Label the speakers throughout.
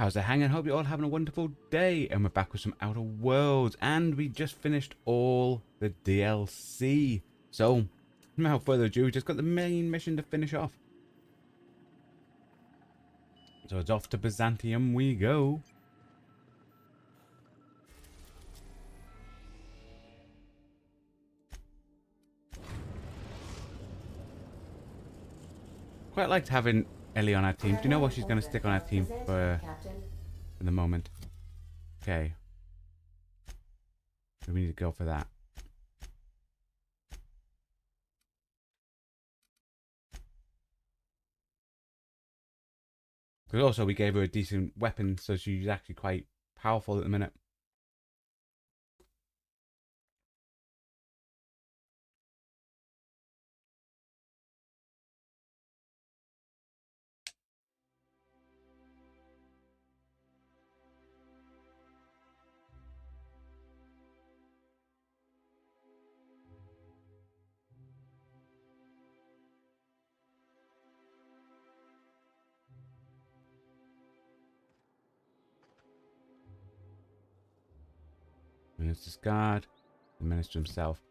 Speaker 1: How's it hanging? Hope you're all having a wonderful day. And we're back with some Outer Worlds. And we just finished all the DLC. So, without further ado, we just got the main mission to finish off. So it's off to Byzantium we go. Quite liked having Ellie on our team. Do you know what she's going to stick on our team for the moment? Okay. So we need to go for that. Because also we gave her a decent weapon, so she's actually quite powerful at the minute. Minister's guard, the minister himself.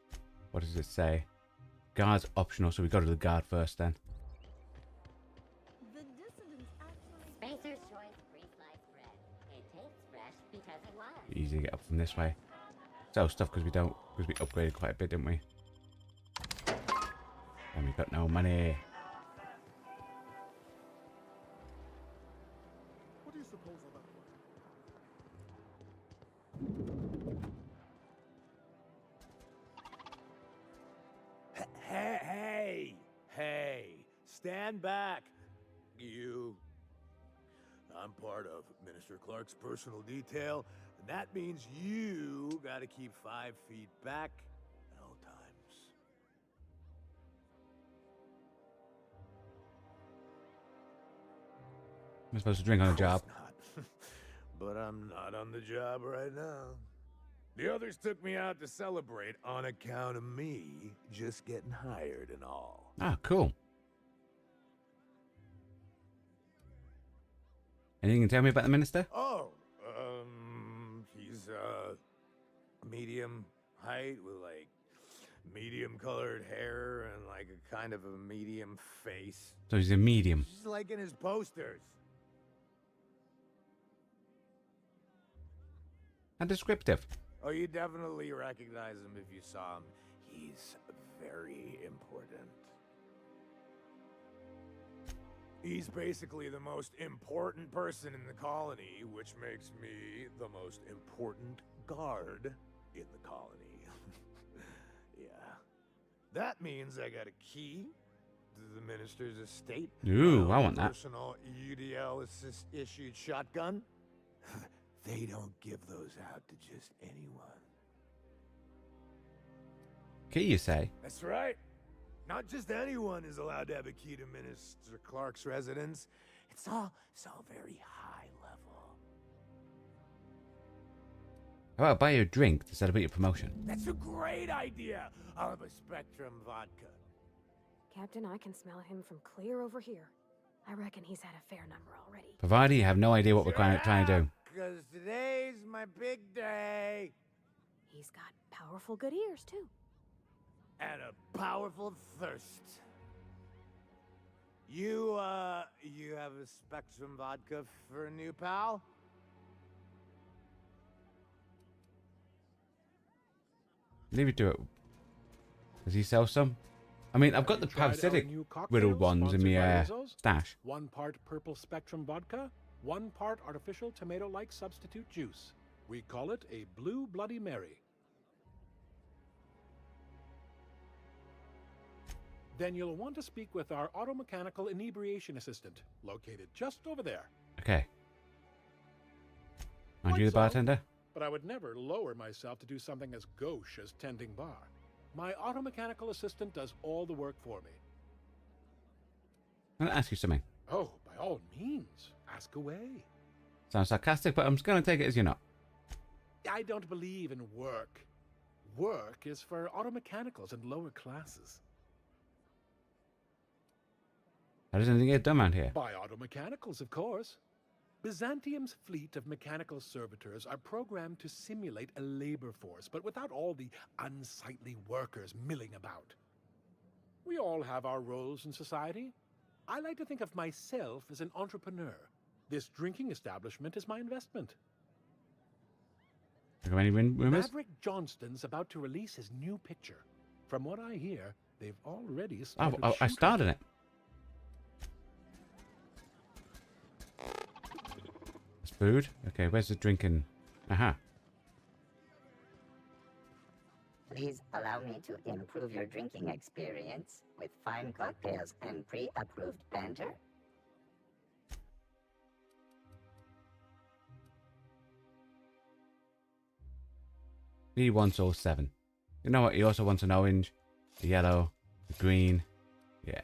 Speaker 1: What does it say? Guard's optional, so we go to the guard first then.
Speaker 2: The dissidents actually...
Speaker 3: Spencer's choice pre-sliced bread. It tastes fresh because it was.
Speaker 1: Easy to get up from this way. Sell stuff because we upgraded quite a bit, didn't we? And we got no money.
Speaker 2: What do you suppose of that?
Speaker 4: Hey, stand back, you. I'm part of Minister Clark's personal detail, and that means you gotta keep 5 feet back at all times.
Speaker 1: I'm supposed to drink on the job.
Speaker 4: Not. But I'm not on the job right now. The others took me out to celebrate on account of me just getting hired and all.
Speaker 1: Ah, cool. Anything you can tell me about the minister?
Speaker 4: Oh, he's medium height with like medium colored hair and like a kind of a medium face.
Speaker 1: So he's a medium.
Speaker 4: Just like in his posters.
Speaker 1: And descriptive.
Speaker 4: Oh, you definitely recognize him if you saw him. He's very important. He's basically the most important person in the colony, which makes me the most important guard in the colony. Yeah. That means I got a key to the minister's estate.
Speaker 1: Ooh,
Speaker 4: my
Speaker 1: I
Speaker 4: own
Speaker 1: want that.
Speaker 4: Personal UDL issued shotgun. They don't give those out to just anyone.
Speaker 1: Key, you say?
Speaker 4: That's right. Not just anyone is allowed to have a key to Minister Clark's residence. It's all very high level.
Speaker 1: How about buy you a drink to celebrate your promotion?
Speaker 4: That's a great idea. I'll have a Spectrum vodka.
Speaker 5: Captain, I can smell him from clear over here. I reckon he's had a fair number already.
Speaker 1: Provided you have no idea what we're trying to do.
Speaker 4: Because today's my big day.
Speaker 5: He's got powerful good ears, too.
Speaker 4: And a powerful thirst. You have a Spectrum vodka for a new pal?
Speaker 1: Leave it to it. Does he sell some? I mean, I've got the parasitic riddled ones in my stash.
Speaker 6: 1 part purple Spectrum vodka, 1 part artificial tomato-like substitute juice. We call it a Blue Bloody Mary. Then you'll want to speak with our automechanical inebriation assistant, located just over there.
Speaker 1: Okay. Aren't
Speaker 6: Quite
Speaker 1: you the
Speaker 6: so.
Speaker 1: bartender?
Speaker 6: But I would never lower myself to do something as gauche as tending bar. My automechanical assistant does all the work for me.
Speaker 1: I'm going to ask you something.
Speaker 6: Oh, by all means, ask away.
Speaker 1: Sounds sarcastic, but I'm just going to take it as you're not.
Speaker 6: I don't believe in work. Work is for automechanicals and lower classes.
Speaker 1: How does anything get done around here?
Speaker 6: By automechanicals, of course. Byzantium's fleet of mechanical servitors are programmed to simulate a labor force, but without all the unsightly workers milling about. We all have our roles in society. I like to think of myself as an entrepreneur. This drinking establishment is my investment.
Speaker 1: Are there any rumors?
Speaker 6: Maverick Johnston's about to release his new picture. From what I hear, they've already
Speaker 1: Oh,
Speaker 6: started
Speaker 1: I
Speaker 6: shooting.
Speaker 1: started it. It's food. Okay, where's the drinking? Aha.
Speaker 3: Please allow me to improve your drinking experience with fine cocktails and pre-approved banter.
Speaker 1: He wants all 7. You know what? He also wants an orange, the yellow, the green. Yeah.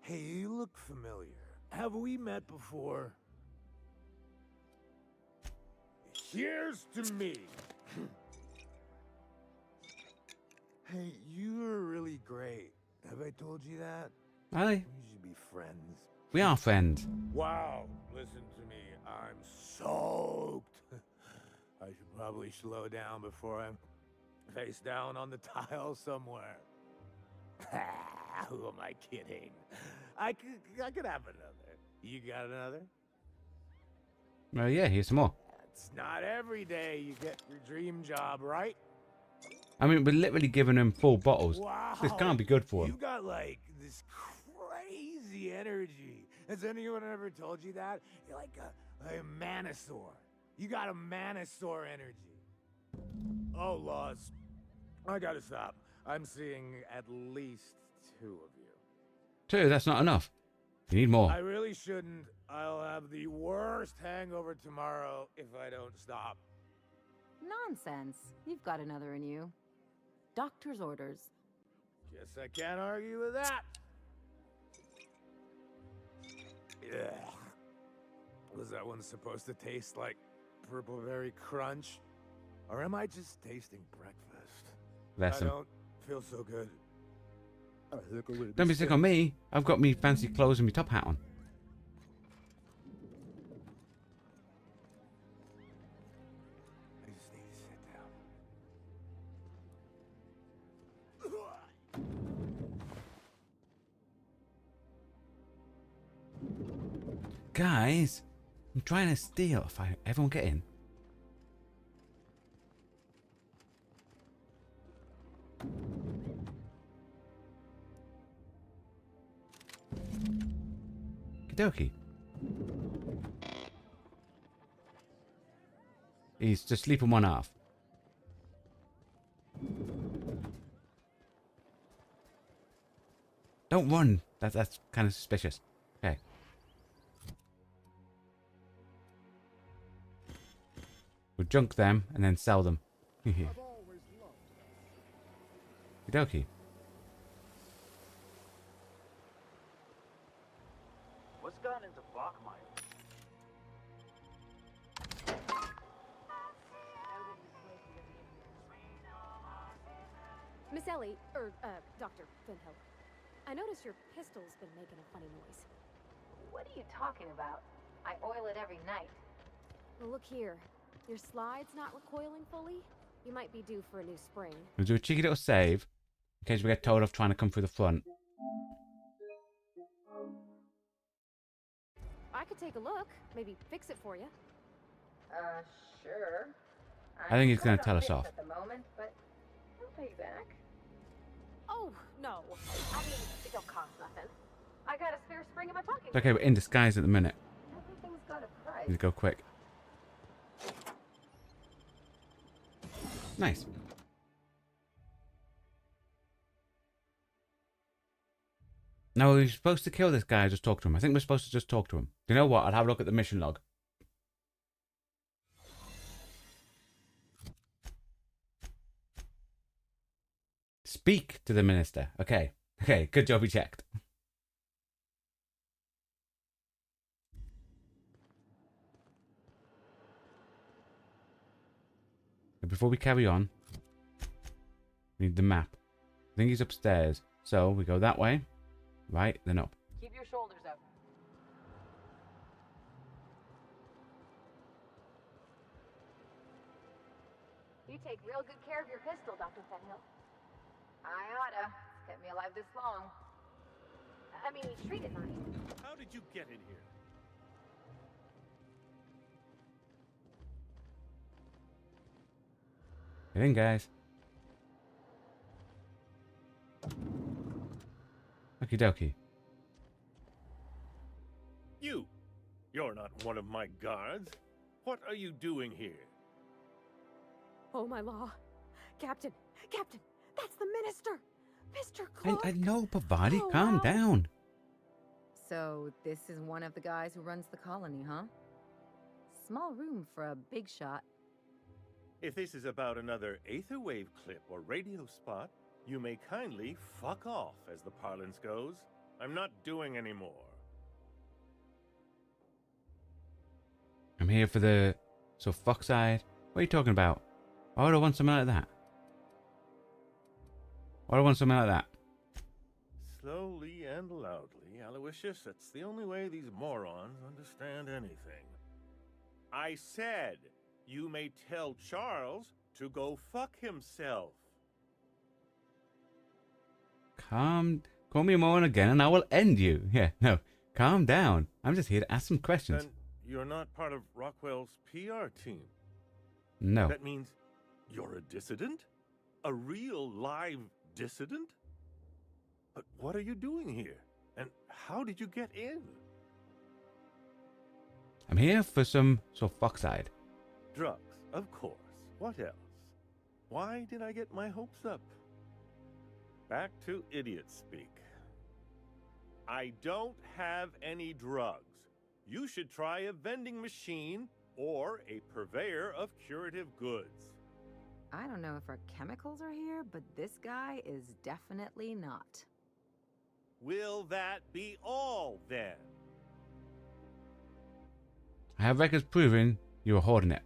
Speaker 4: Hey, you look familiar. Have we met before? Here's to me. Hey, you're really great. Have I told you that?
Speaker 1: Aye.
Speaker 4: We should be friends.
Speaker 1: We are friends.
Speaker 4: Wow, listen to me. I'm soaked. I should probably slow down before I'm face down on the tile somewhere. Who am I kidding? I could have another. You got another?
Speaker 1: Well, yeah, here's some more.
Speaker 4: It's not every day you get your dream job, right?
Speaker 1: I mean, we're literally giving him full bottles.
Speaker 4: Wow.
Speaker 1: This can't be good for
Speaker 4: You
Speaker 1: him.
Speaker 4: got like this crazy energy. Has anyone ever told you that? You're like a manosaur. You got a manosaur energy. Oh, Laws. I gotta stop. I'm seeing at least 2 of you.
Speaker 1: 2, that's not enough. You need more.
Speaker 4: I really shouldn't. I'll have the worst hangover tomorrow if I don't stop.
Speaker 7: Nonsense. You've got another in you. Doctor's orders.
Speaker 4: Guess I can't argue with that. Yeah. Was that one supposed to taste like purple berry crunch? Or am I just tasting breakfast?
Speaker 1: Bless
Speaker 4: I
Speaker 1: him.
Speaker 4: don't feel so good. I think I'm gonna
Speaker 1: Don't be sick on me. I've got me fancy clothes and my top hat on.
Speaker 4: I just need to sit down.
Speaker 1: Guys, I'm trying to steal. If everyone get in. Okie. He's just sleeping one half. Don't run. That's kind of suspicious. Okay. We'll junk them and then sell them. Okie.
Speaker 8: What's gone into Bachmeyer?
Speaker 5: Miss Ellie, Dr. Finhill. I noticed your pistol's been making a funny noise.
Speaker 7: What are you talking about? I oil it every night.
Speaker 5: Well, look here. Your slide's not recoiling fully. You might be due for a new spring.
Speaker 1: We'll do a cheeky little save in case we get told off trying to come through the front.
Speaker 5: I could take a look. Maybe fix it for you.
Speaker 7: Sure.
Speaker 1: I think he's gonna
Speaker 7: short
Speaker 1: tell
Speaker 7: on
Speaker 1: us
Speaker 7: bits
Speaker 1: off.
Speaker 7: At the moment, but I'll pay you back.
Speaker 5: Oh, no. I mean, it don't cost nothing. I got a spare spring in my pocket.
Speaker 1: It's okay, we're in disguise at the minute.
Speaker 7: Everything's got a price.
Speaker 1: Need to go quick. Nice. Now, are we supposed to kill this guy or just talk to him? I think we're supposed to just talk to him. You know what? I'll have a look at the mission log. Speak to the minister. Okay. Okay, good job we checked. Before we carry on, we need the map. I think he's upstairs. So we go that way. Right, then up.
Speaker 7: Keep your shoulders up.
Speaker 9: You take real good care of your pistol, Dr. Fenhill. I oughta. It's kept me alive this long. I mean, you treat it nice.
Speaker 10: How did you get in here?
Speaker 1: Get in, guys. Okie dokie.
Speaker 10: You're not one of my guards. What are you doing here?
Speaker 5: Oh, my law. Captain, that's the minister. Mr.
Speaker 1: I
Speaker 5: Clark.
Speaker 1: know, Pavati,
Speaker 5: Oh,
Speaker 1: calm
Speaker 5: wow.
Speaker 1: down.
Speaker 7: So, this is one of the guys who runs the colony, huh? Small room for a big shot.
Speaker 10: If this is about another aetherwave clip or radio spot, you may kindly fuck off, as the parlance goes. I'm not doing any more.
Speaker 1: I'm here for the... So, Foxside? What are you talking about? Why would I want something like that? Why would I want something like that?
Speaker 10: Slowly and loudly, Aloysius, that's the only way these morons understand anything. I said, you may tell Charles to go fuck himself.
Speaker 1: Call me a moron again and I will end you. Yeah, no. Calm down. I'm just here to ask some questions.
Speaker 10: Then you're not part of Rockwell's PR team.
Speaker 1: No.
Speaker 10: That means you're a dissident? A real live dissident? But what are you doing here? And how did you get in?
Speaker 1: I'm here for some... So, Foxside.
Speaker 10: Drugs, of course. What else? Why did I get my hopes up? Back to idiot speak. I don't have any drugs. You should try a vending machine or a purveyor of curative goods.
Speaker 7: I don't know if our chemicals are here, but this guy is definitely not.
Speaker 10: Will that be all, then?
Speaker 1: I have records proving you were hoarding it.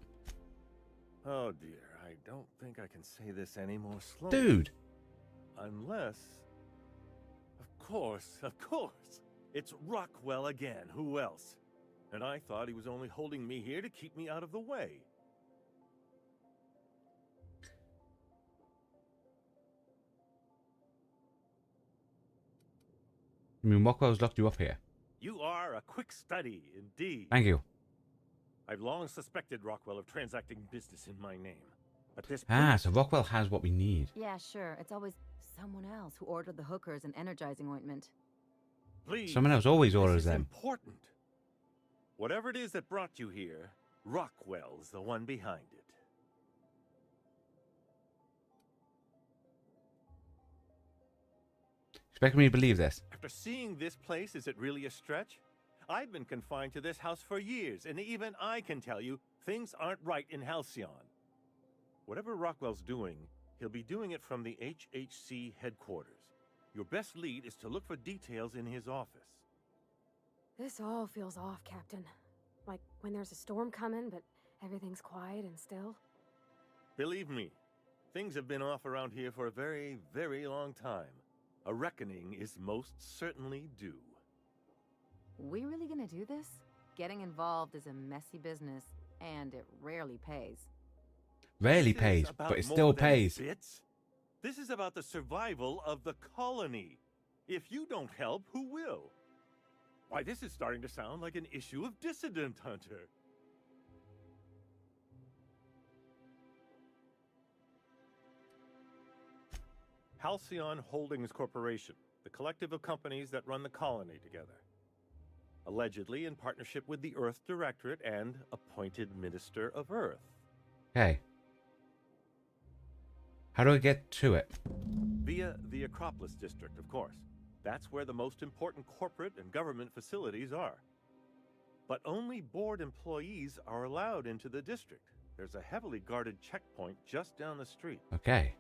Speaker 10: Oh dear, I don't think I can say this any more slowly.
Speaker 1: Dude!
Speaker 10: Unless... Of course! It's Rockwell again, who else? And I thought he was only holding me here to keep me out of the way.
Speaker 1: I mean, Rockwell's locked you up here.
Speaker 10: You are a quick study, indeed.
Speaker 1: Thank you.
Speaker 10: I've long suspected Rockwell of transacting business in my name. But this point,
Speaker 1: Ah, so Rockwell has what we need.
Speaker 7: Yeah, sure. It's always someone else who ordered the hookers and energizing ointment.
Speaker 10: please,
Speaker 1: Someone else always
Speaker 10: this
Speaker 1: orders
Speaker 10: is
Speaker 1: them.
Speaker 10: important. Whatever it is that brought you here, Rockwell's the one behind it.
Speaker 1: Expect me to believe this.
Speaker 10: After seeing this place, is it really a stretch? I've been confined to this house for years, and even I can tell you, things aren't right in Halcyon. Whatever Rockwell's doing, he'll be doing it from the HHC headquarters. Your best lead is to look for details in his office.
Speaker 5: This all feels off, Captain. Like when there's a storm coming, but everything's quiet and still.
Speaker 10: Believe me, things have been off around here for a very, very long time. A reckoning is most certainly due.
Speaker 7: We really gonna do this? Getting involved is a messy business, and it rarely pays.
Speaker 1: Rarely
Speaker 10: This is
Speaker 1: pays,
Speaker 10: about
Speaker 1: but it
Speaker 10: more
Speaker 1: still
Speaker 10: than
Speaker 1: pays.
Speaker 10: bits. This is about the survival of the colony. If you don't help, who will? Why, this is starting to sound like an issue of Dissident Hunter. Halcyon Holdings Corporation, the collective of companies that run the colony together. Allegedly in partnership with the Earth Directorate and appointed Minister of Earth.
Speaker 1: Okay. How do I get to it?
Speaker 10: Via the Acropolis District, of course. That's where the most important corporate and government facilities are. But only board employees are allowed into the district. There's a heavily guarded checkpoint just down the street.
Speaker 1: Okay.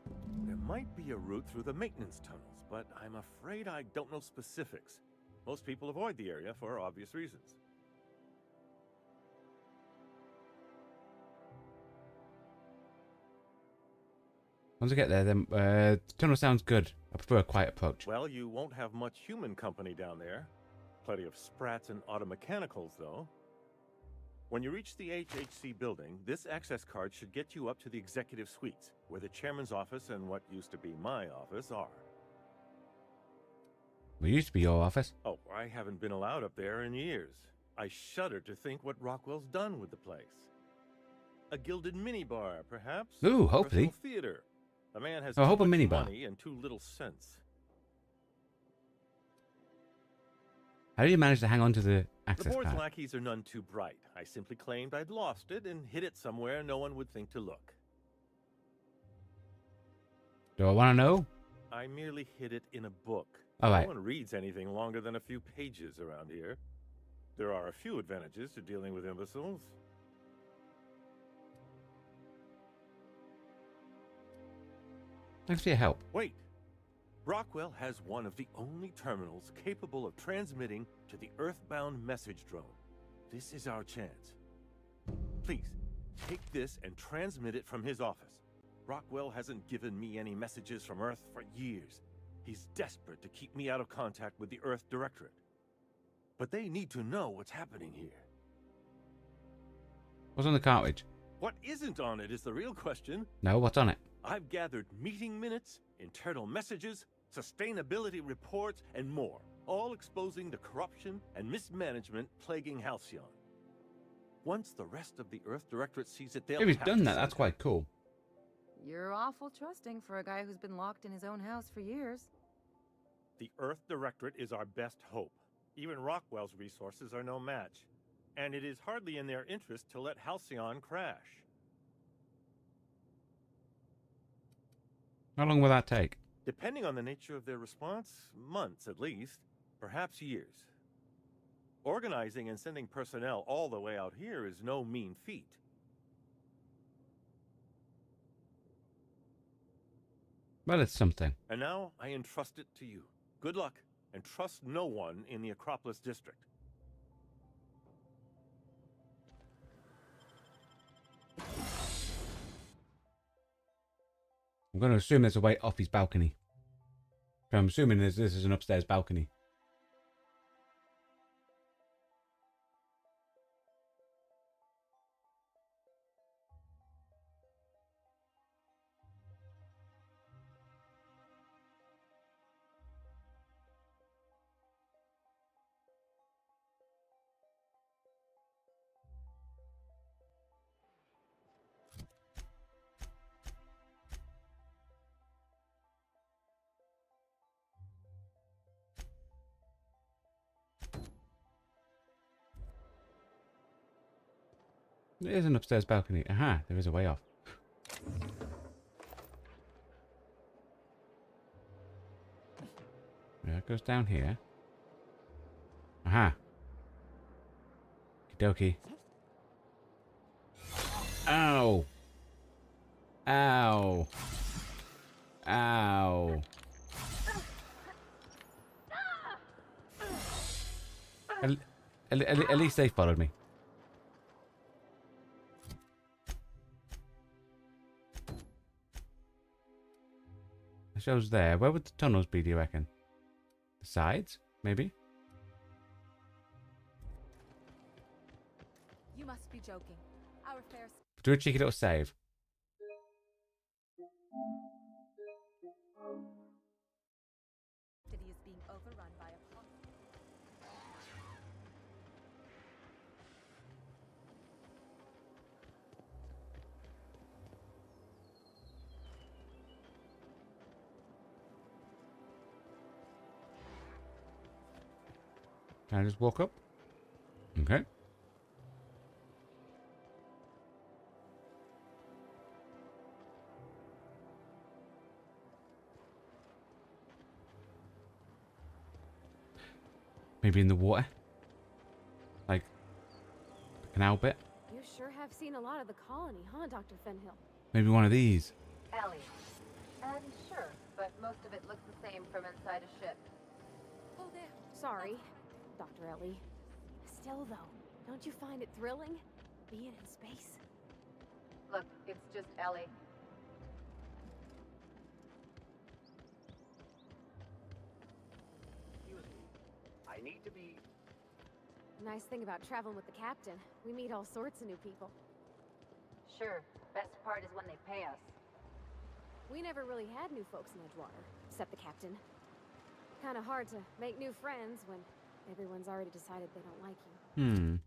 Speaker 10: There might be a route through the maintenance tunnels, but I'm afraid I don't know specifics. Most people avoid the area for obvious reasons.
Speaker 1: Once I get there, then tunnel sounds good. I prefer a quiet approach.
Speaker 10: Well, you won't have much human company down there. Plenty of sprats and automechanicals, though. When you reach the HHC building, this access card should get you up to the executive suites, where the chairman's office and what used to be my office are.
Speaker 1: What used to be your office?
Speaker 10: Oh, I haven't been allowed up there in years. I shudder to think what Rockwell's done with the place. A gilded minibar, perhaps?
Speaker 1: Ooh, hopefully.
Speaker 10: Personal theater. The man has
Speaker 1: I
Speaker 10: too
Speaker 1: hope a
Speaker 10: much
Speaker 1: minibar.
Speaker 10: money and too little sense.
Speaker 1: How do you manage to hang on to the
Speaker 10: The
Speaker 1: access
Speaker 10: board's
Speaker 1: card?
Speaker 10: lackeys are none too bright. I simply claimed I'd lost it and hid it somewhere no one would think to look.
Speaker 1: Do I want to know?
Speaker 10: I merely hid it in a book.
Speaker 1: All right.
Speaker 10: No one reads anything longer than a few pages around here. There are a few advantages to dealing with imbeciles.
Speaker 1: Thanks for your help.
Speaker 10: Wait. Rockwell has one of the only terminals capable of transmitting to the Earthbound message drone. This is our chance. Please, take this and transmit it from his office. Rockwell hasn't given me any messages from Earth for years. He's desperate to keep me out of contact with the Earth Directorate. But they need to know what's happening here.
Speaker 1: What's on the cartridge?
Speaker 10: What isn't on it is the real question.
Speaker 1: No, what's on it?
Speaker 10: I've gathered meeting minutes, internal messages, sustainability reports, and more, all exposing the corruption and mismanagement plaguing Halcyon. Once the rest of the Earth Directorate sees it, they'll
Speaker 1: If he's
Speaker 10: have
Speaker 1: done
Speaker 10: to
Speaker 1: that,
Speaker 10: send
Speaker 1: that's
Speaker 10: it.
Speaker 1: quite cool.
Speaker 7: You're awful trusting for a guy who's been locked in his own house for years.
Speaker 10: The Earth Directorate is our best hope. Even Rockwell's resources are no match. And it is hardly in their interest to let Halcyon crash.
Speaker 1: How long will that take?
Speaker 10: Depending on the nature of their response, months at least, perhaps years. Organizing and sending personnel all the way out here is no mean feat.
Speaker 1: Well, it's something.
Speaker 10: And now I entrust it to you. Good luck, and trust no one in the Acropolis District.
Speaker 1: I'm going to assume there's a way off his balcony. I'm assuming this is an upstairs balcony. There is an upstairs balcony. Aha, there is a way off. Yeah, it goes down here. Aha. Okie dokie. Ow. Ow. Ow. At least they followed me. It shows there. Where would the tunnels be, do you reckon? The sides? Maybe?
Speaker 9: You must be joking. Our fair
Speaker 1: Do a cheeky little save.
Speaker 9: city is being overrun by a
Speaker 1: Can I just walk up? Okay. Maybe in the water? Like, the canal bit?
Speaker 5: You sure have seen a lot of the colony, huh, Dr. Fenhill?
Speaker 1: Maybe one of these.
Speaker 9: Ellie. Sure, but most of it looks the same from inside a ship.
Speaker 5: Oh, there. Sorry, Dr. Ellie. Still, though, don't you find it thrilling? Being in space?
Speaker 9: Look, it's just Ellie.
Speaker 8: Excuse me. I need to be...
Speaker 5: Nice thing about traveling with the captain, we meet all sorts of new people.
Speaker 9: Sure, best part is when they pay us.
Speaker 5: We never really had new folks in Edgewater, except the captain. Kinda hard to make new friends when everyone's already decided they don't like you.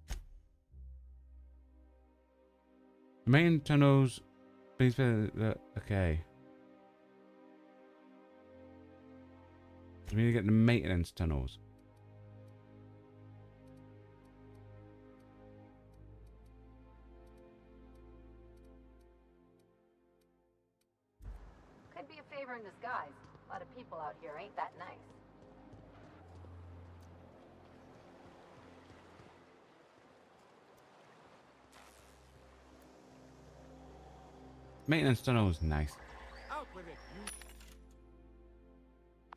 Speaker 1: Main tunnels. Please. Okay. We need to get the maintenance tunnels.
Speaker 9: Could be a favor in disguise. A lot of people out here ain't that nice.
Speaker 1: Maintenance tunnels, nice.
Speaker 6: Out with it,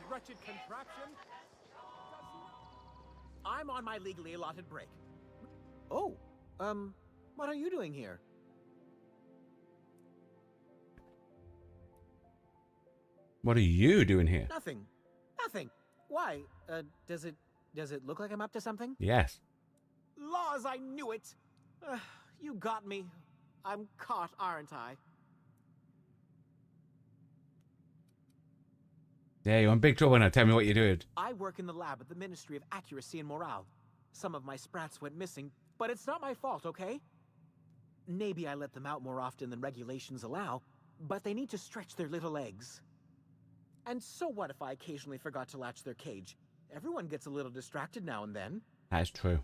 Speaker 6: you wretched contraption!
Speaker 11: I'm on my legally allotted break. Oh, what are you doing here?
Speaker 1: What are you doing here?
Speaker 11: Nothing. Nothing. Why? Does it look like I'm up to something?
Speaker 1: Yes.
Speaker 11: Laws, I knew it! You got me. I'm caught, aren't I?
Speaker 1: Yeah, you're in big trouble now. Tell me what you did.
Speaker 11: I work in the lab at the Ministry of Accuracy and Morale. Some of my sprats went missing, but it's not my fault, okay? Maybe I let them out more often than regulations allow, but they need to stretch their little legs. And so what if I occasionally forgot to latch their cage? Everyone gets a little distracted now and then.
Speaker 1: That is true.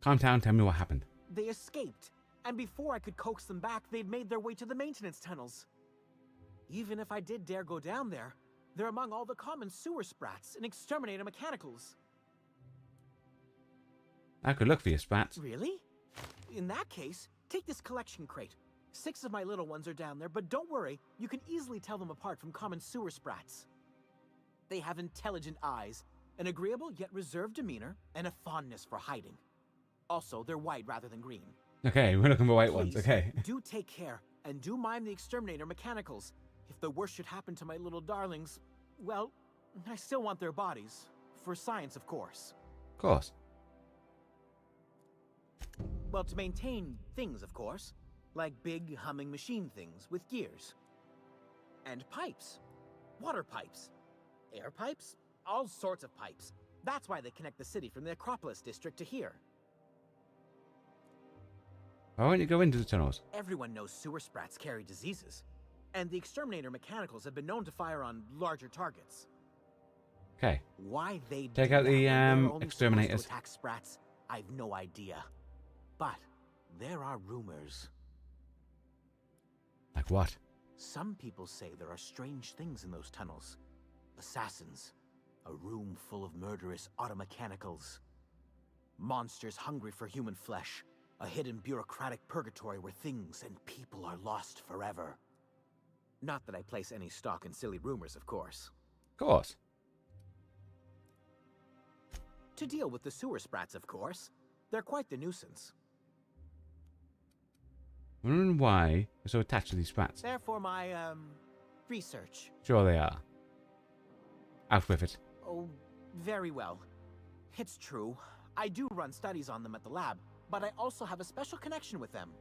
Speaker 1: Calm down. Tell me what happened.
Speaker 11: They escaped, and before I could coax them back, they'd made their way to the maintenance tunnels. Even if I did dare go down there, they're among all the common sewer sprats and exterminator mechanicals.
Speaker 1: I could look for your sprats.
Speaker 11: Really? In that case, take this collection crate. 6 of my little ones are down there, but don't worry, you can easily tell them apart from common sewer sprats. They have intelligent eyes, an agreeable yet reserved demeanor, and a fondness for hiding. Also, they're white rather than green.
Speaker 1: Okay, we're looking for white
Speaker 11: Please,
Speaker 1: ones. Okay.
Speaker 11: do take care, and do mind the exterminator mechanicals. If the worst should happen to my little darlings, well, I still want their bodies. For science, of course.
Speaker 1: Of course.
Speaker 11: Well, to maintain things, of course. Like big, humming machine things with gears. And pipes. Water pipes. Air pipes. All sorts of pipes. That's why they connect the city from the Acropolis district to here.
Speaker 1: Why won't you go into the tunnels?
Speaker 11: Everyone knows sewer sprats carry diseases. And the exterminator mechanicals have been known to fire on larger targets.
Speaker 1: Okay.
Speaker 11: Why they
Speaker 1: Take
Speaker 11: do
Speaker 1: out
Speaker 11: that
Speaker 1: the
Speaker 11: when they're only supposed
Speaker 1: exterminators.
Speaker 11: to attack sprats, I've no idea. But there are rumors.
Speaker 1: Like what?
Speaker 11: Some people say there are strange things in those tunnels. Assassins. A room full of murderous automechanicals. Monsters hungry for human flesh. A hidden bureaucratic purgatory where things and people are lost forever. Not that I place any stock in silly rumors, of course.
Speaker 1: Of course.
Speaker 11: To deal with the sewer sprats, of course. They're quite the nuisance.
Speaker 1: I'm wondering why they're so attached to these sprats.
Speaker 11: They're for my, research.
Speaker 1: Sure they are. Out with it.
Speaker 11: Oh, very well. It's true. I do run studies on them at the lab, but I also have a special connection with them.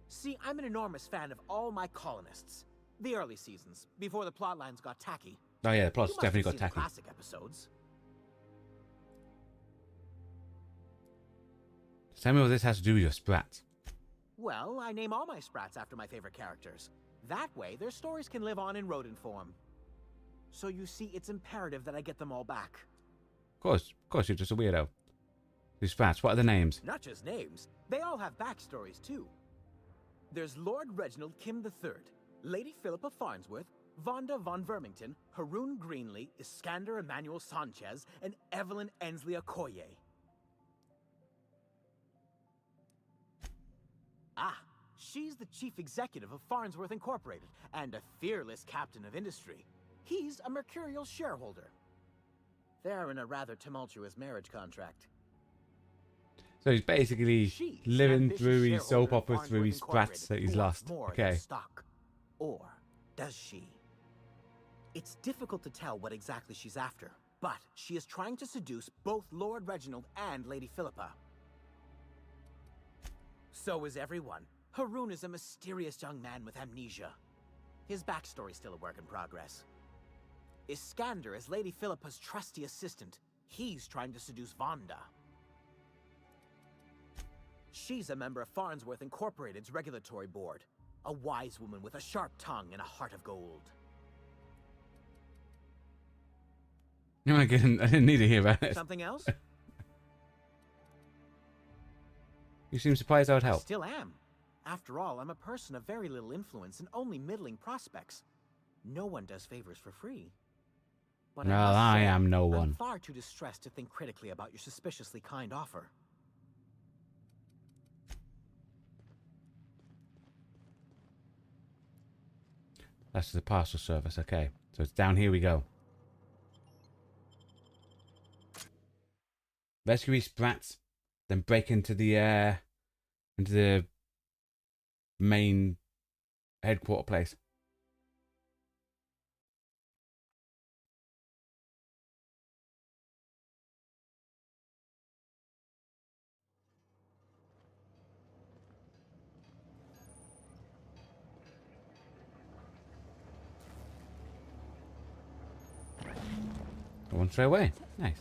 Speaker 11: See, I'm an enormous fan of all my colonists. The early seasons, before the plot lines got tacky.
Speaker 1: Oh yeah, the plot's
Speaker 11: You must
Speaker 1: definitely
Speaker 11: have
Speaker 1: got
Speaker 11: seen the
Speaker 1: tacky.
Speaker 11: classic episodes.
Speaker 1: Tell me what this has to do with your sprats.
Speaker 11: Well, I name all my sprats after my favorite characters. That way, their stories can live on in rodent form. So you see, it's imperative that I get them all back.
Speaker 1: Of course, you're just a weirdo. These sprats, what are the names?
Speaker 11: Not just names, they all have backstories too. There's Lord Reginald Kim III, Lady Philippa Farnsworth, Vonda von Vermington, Haroon Greenlee, Iskander Emmanuel Sanchez, and Evelyn Ensley Okoye. Ah, she's the chief executive of Farnsworth Incorporated and a fearless captain of industry. He's a mercurial shareholder. They're in a rather tumultuous marriage contract.
Speaker 1: So he's basically
Speaker 11: She's
Speaker 1: living
Speaker 11: ambitious
Speaker 1: through his
Speaker 11: shareholder
Speaker 1: soap
Speaker 11: of
Speaker 1: opera through
Speaker 11: Farnsworth
Speaker 1: his sprats that he's
Speaker 11: Incorporated, who wants
Speaker 1: lost.
Speaker 11: more
Speaker 1: Okay.
Speaker 11: than stock. Or does she? It's difficult to tell what exactly she's after, But she is trying to seduce both Lord Reginald and Lady Philippa. So is everyone. Haroon is a mysterious young man with amnesia. His backstory's still a work in progress. Iskander is Lady Philippa's trusty assistant. He's trying to seduce Vonda. She's a member of Farnsworth Incorporated's regulatory board. A wise woman with a sharp tongue and a heart of gold.
Speaker 1: No, I didn't need to hear about it.
Speaker 11: Something else?
Speaker 1: You seem surprised I would
Speaker 11: I
Speaker 1: help.
Speaker 11: still am. After all, I'm a person of very little influence and only middling prospects. No one does favors for free. But
Speaker 1: Well,
Speaker 11: must
Speaker 1: I
Speaker 11: say,
Speaker 1: am no one.
Speaker 11: I'm far too distressed to think critically about your suspiciously kind offer.
Speaker 1: That's the parcel service. Okay, so it's down here we go. Rescue these brats, then break into the main headquarter place. Got one straight away. Nice.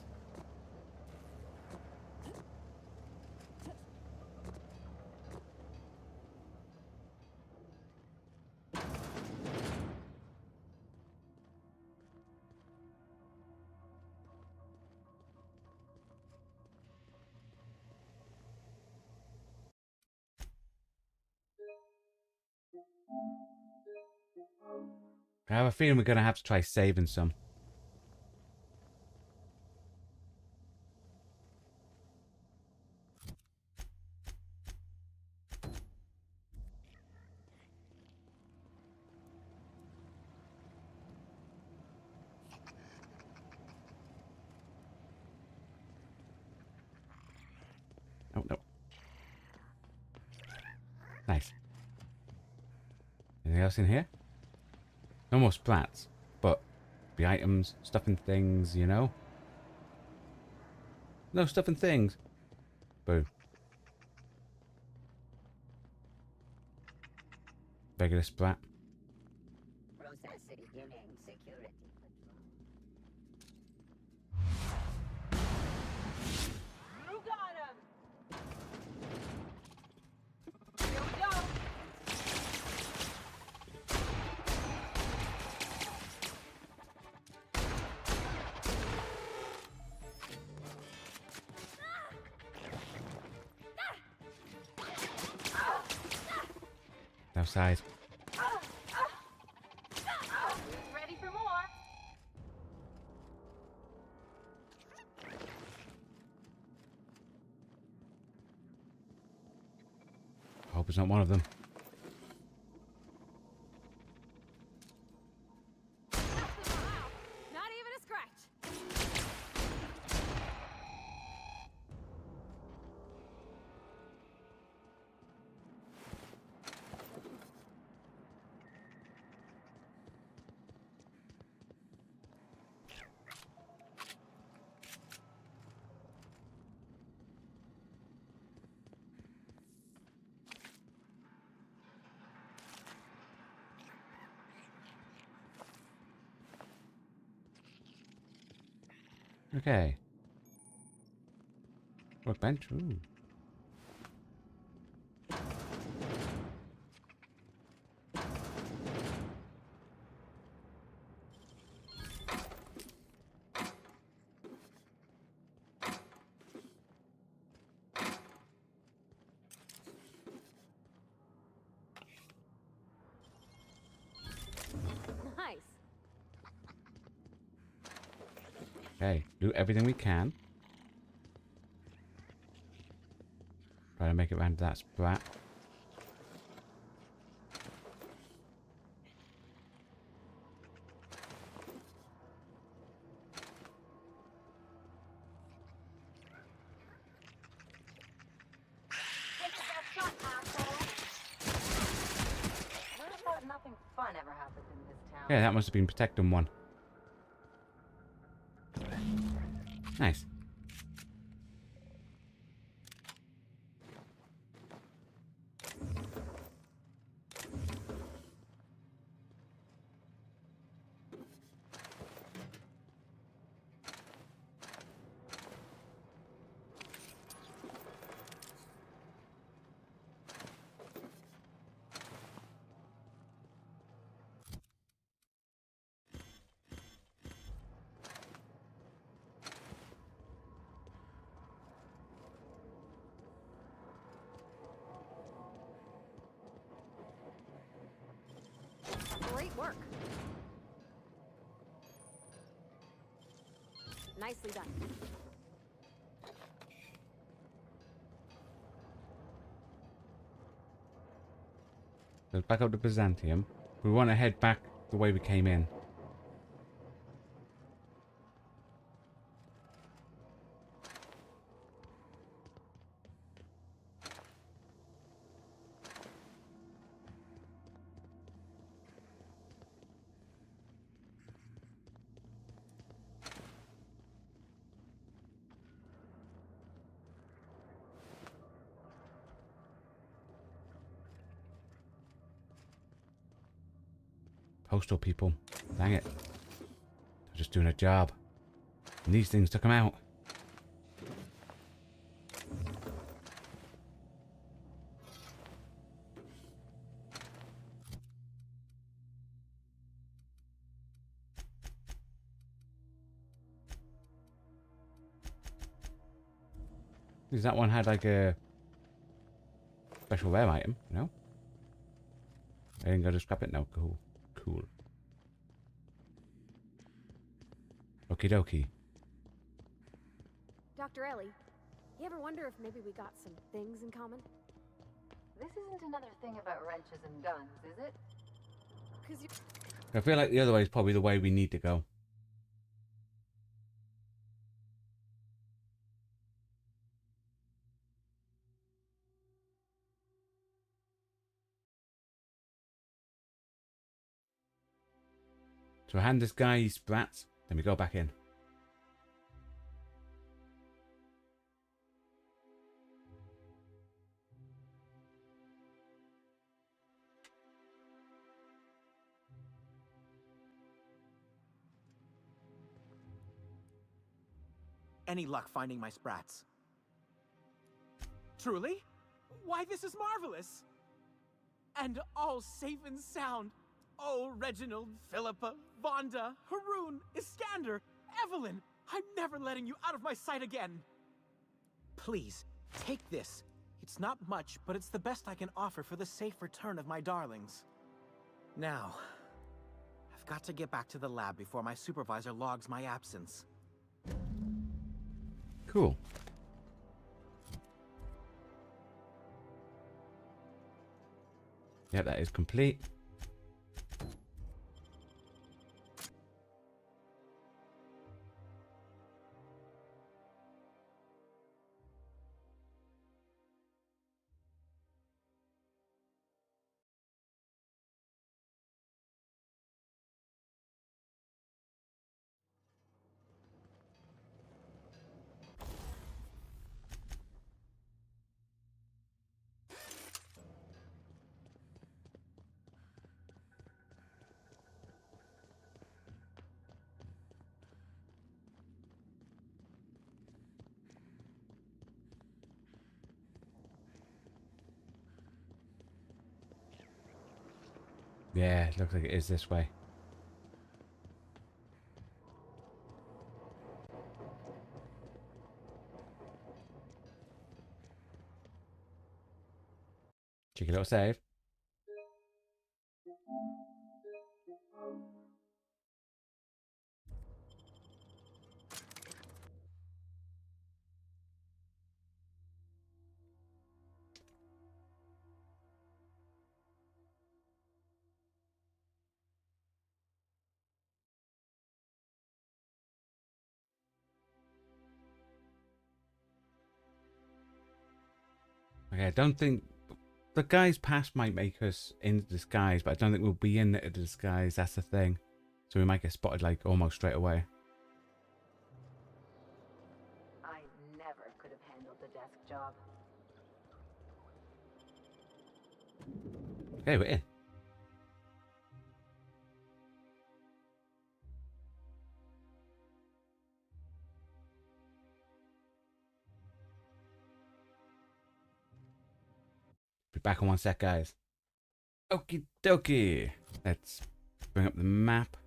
Speaker 1: I have a feeling we're going to have to try saving some. Oh, no. Nice. Anything else in here? No more splats, but the items, stuff and things, you know? No stuff and things. Boo. Regular splat.
Speaker 3: Processing beginning security
Speaker 9: You got him! Here we go!
Speaker 1: Outside.
Speaker 9: Who's ready for more?
Speaker 1: I hope it's not one of them.
Speaker 5: Not even a scratch.
Speaker 1: Okay. Workbench. Ooh.
Speaker 5: Nice.
Speaker 1: Okay. Do everything we can. Try to make it around to that splat.
Speaker 9: Take the best shot, asshole! Where about nothing fun ever happens in this town?
Speaker 1: Yeah, that must have been protecting one. Nice.
Speaker 5: Great work. Nicely done.
Speaker 1: So back up to Byzantium. We want to head back the way we came in. Postal people. Dang it. They're just doing a job. And these things took them out. Because that one had like a special rare item, you know? I didn't go to scrap it now. Cool. Cool. Okie dokie.
Speaker 5: Dr. Ellie, you ever wonder if maybe we got some things in common?
Speaker 9: This isn't another thing about wrenches and guns, is it?
Speaker 5: 'Cause you...
Speaker 1: I feel like the other way is probably the way we need to go. So I hand this guy his sprats, then we go back in.
Speaker 11: Any luck finding my sprats? Truly? Why, this is marvelous! And all safe and sound. Oh, Reginald, Philippa, Vonda, Haroon, Iskander, Evelyn! I'm never letting you out of my sight again! Please, take this. It's not much, but it's the best I can offer for the safe return of my darlings. Now, I've got to get back to the lab before my supervisor logs my absence.
Speaker 1: Cool. Yeah, that is complete. Yeah, it looks like it is this way. Cheeky little save. Okay, I don't think the guy's past might make us in disguise, but I don't think we'll be in a disguise. That's the thing. So we might get spotted like almost straight away. Okay, we're in. Be back in 1 sec, guys. Okie dokie. Let's bring up the map.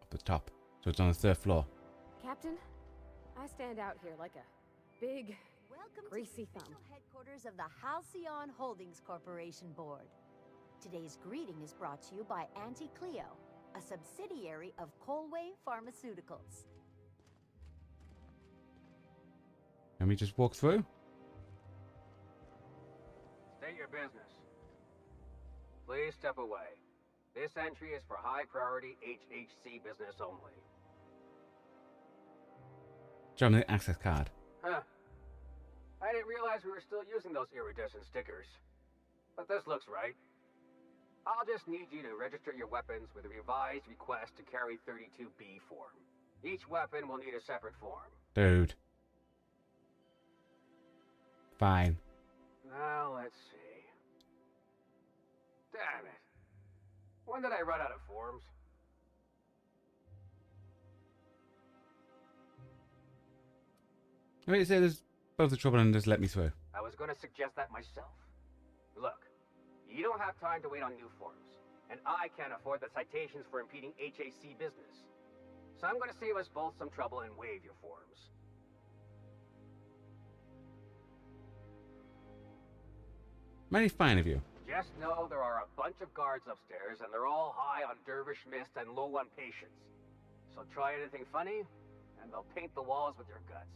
Speaker 1: Up the top. So it's on the 3rd floor.
Speaker 5: Captain, I stand out here like a big,
Speaker 12: Welcome
Speaker 5: greasy
Speaker 12: to the
Speaker 5: thumb.
Speaker 12: official headquarters of the Halcyon Holdings Corporation Board. Today's greeting is brought to you by Auntie Cleo, a subsidiary of Colway Pharmaceuticals.
Speaker 1: Can we just walk through?
Speaker 13: State your business. Please step away. This entry is for high-priority HHC business only.
Speaker 1: Show me the access card.
Speaker 13: Huh. I didn't realize we were still using those iridescent stickers. But this looks right. I'll just need you to register your weapons with a revised request to carry 32B form. Each weapon will need a separate form.
Speaker 1: Dude. Fine.
Speaker 13: Now, let's see. Damn it. When did I run out of forms?
Speaker 1: I mean, say there's both the trouble and just let me through.
Speaker 13: I was going to suggest that myself. Look, you don't have time to wait on new forms, and I can't afford the citations for impeding HAC business. So I'm going to save us both some trouble and waive your forms.
Speaker 1: Mighty fine of you.
Speaker 13: Just know there are a bunch of guards upstairs, and they're all high on dervish mist and low on patience. So try anything funny, and they'll paint the walls with your guts.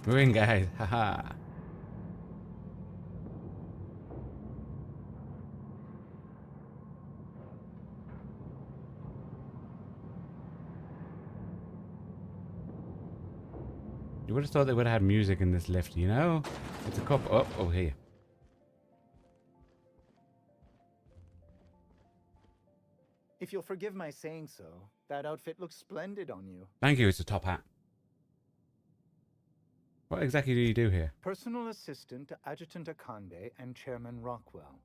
Speaker 1: We're in, guys. Haha. You would have thought they would have had music in this lift, you know? It's a couple. Oh, oh, here.
Speaker 14: If you'll forgive my saying so, that outfit looks splendid on you.
Speaker 1: Thank you, it's a top hat. What exactly do you do here?
Speaker 14: Personal assistant to Adjutant Akande and Chairman Rockwell.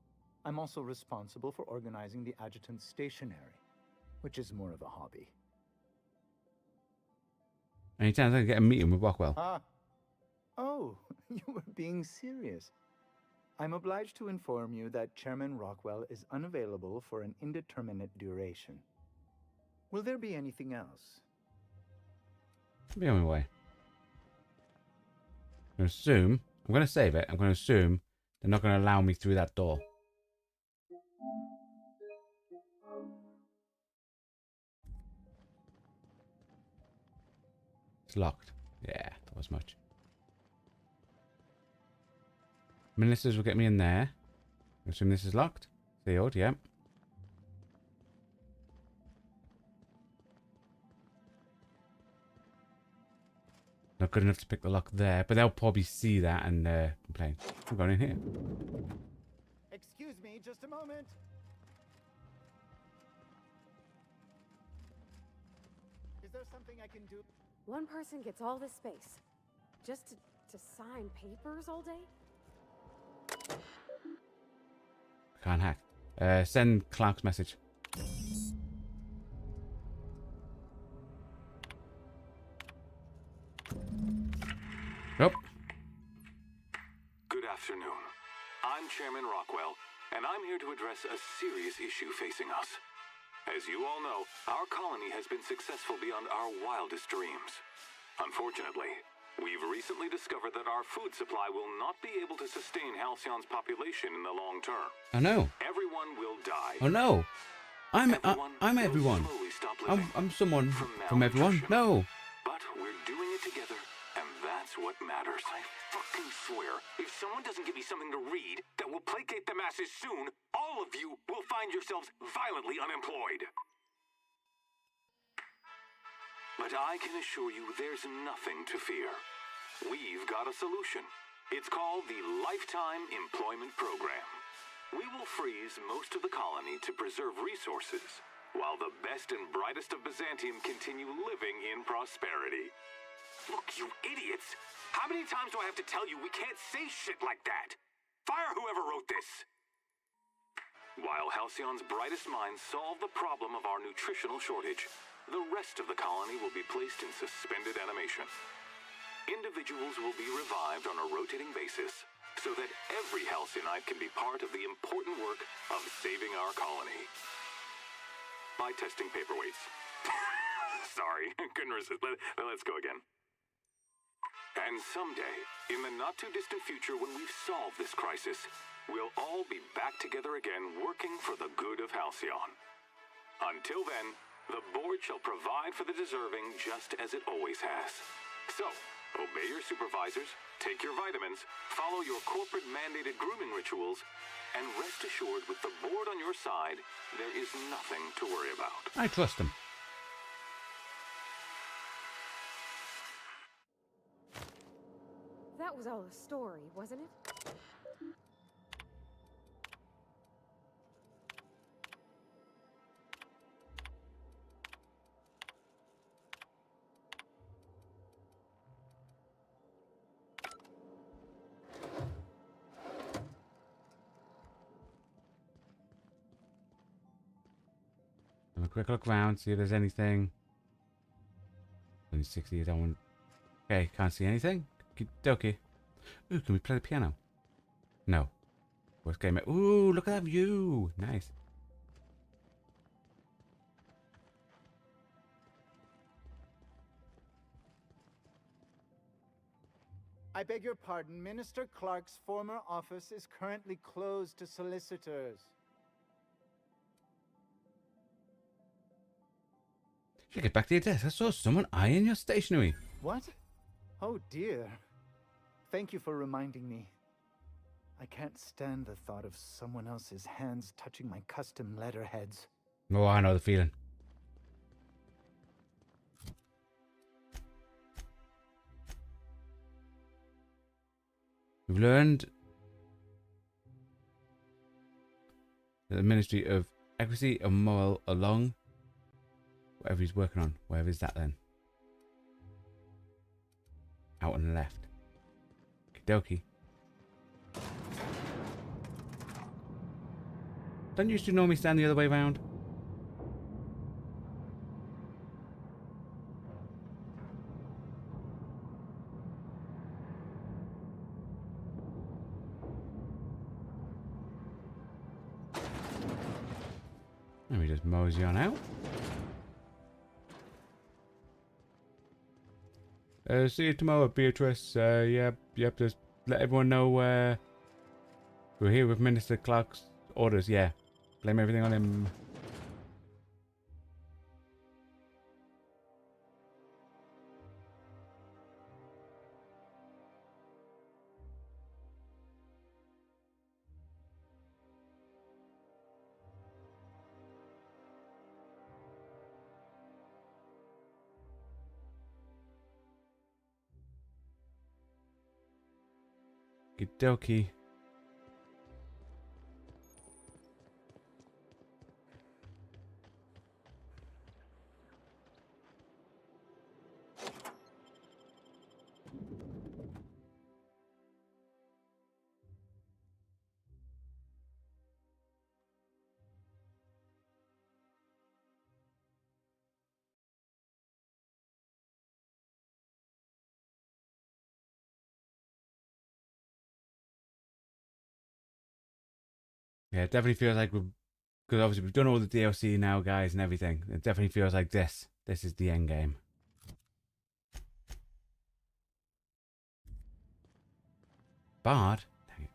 Speaker 14: I'm also responsible for organizing the adjutant's stationery, which is more of a hobby.
Speaker 1: Any chance I can get a meeting with Rockwell?
Speaker 14: Ah. Oh, you were being serious. I'm obliged to inform you that Chairman Rockwell is unavailable for an indeterminate duration. Will there be anything else?
Speaker 1: Be on my way. I'm going to assume... I'm going to save it. I'm going to assume they're not going to allow me through that door. It's locked. Yeah, that was much. Ministers will get me in there. I assume this is locked. Sealed, yep. Not good enough to pick the lock there, but they'll probably see that and complain. I'm going in here.
Speaker 14: Excuse me, just a moment. Is there something I can do?
Speaker 5: One person gets all this space. Just to sign papers all day?
Speaker 1: Can't hack. Send Clark's message. Nope.
Speaker 15: Good afternoon. I'm Chairman Rockwell, and I'm here to address a serious issue facing us. As you all know, our colony has been successful beyond our wildest dreams. Unfortunately, we've recently discovered that our food supply will not be able to sustain Halcyon's population in the long term.
Speaker 1: Oh no.
Speaker 15: Everyone will die.
Speaker 1: Oh no. I'm everyone. I'm someone from everyone. No.
Speaker 15: But we're doing it together, and that's what matters. I fucking swear, if someone doesn't give me something to read that will placate the masses soon, all of you will find yourselves violently unemployed. But I can assure you there's nothing to fear. We've got a solution. It's called the Lifetime Employment Program. We will freeze most of the colony to preserve resources, while the best and brightest of Byzantium continue living in prosperity. Look, you idiots! How many times do I have to tell you we can't say shit like that? Fire whoever wrote this! While Halcyon's brightest minds solve the problem of our nutritional shortage, the rest of the colony will be placed in suspended animation. Individuals will be revived on a rotating basis, so that every Halcyonite can be part of the important work of saving our colony. By testing paperweights. Sorry, couldn't resist. Let's go again. And someday, in the not-too-distant future when we've solved this crisis, we'll all be back together again working for the good of Halcyon. Until then, the board shall provide for the deserving just as it always has. So, obey your supervisors, take your vitamins, follow your corporate-mandated grooming rituals, and rest assured with the board on your side, there is nothing to worry about.
Speaker 1: I trust them.
Speaker 5: That was all a story, wasn't it?
Speaker 1: Have a quick look around, see if there's anything. Only 60, I don't want... Okay, can't see anything. Okie. Ooh, can we play the piano? No. Worst game. Ooh, look at that view. Nice.
Speaker 14: I beg your pardon. Minister Clark's former office is currently closed to solicitors.
Speaker 1: You get back to your desk. I saw someone eyeing your stationery.
Speaker 14: What? Oh dear. Thank you for reminding me. I can't stand the thought of someone else's hands touching my custom letterheads.
Speaker 1: Oh, I know the feeling. We've learned that the Ministry of Accuracy and Moral along whatever he's working on. Wherever is that then? Out on the left. Okie dokie. Don't you used to normally stand the other way round? Let me just mosey on out. See you tomorrow, Beatrice. Yep, just let everyone know we're here with Minister Clark's orders. Yeah, blame everything on him. Okie dokie. Yeah, it definitely feels like because obviously we've done all the DLC now, guys, and everything. It definitely feels like this is the end game. Bard? Dang it.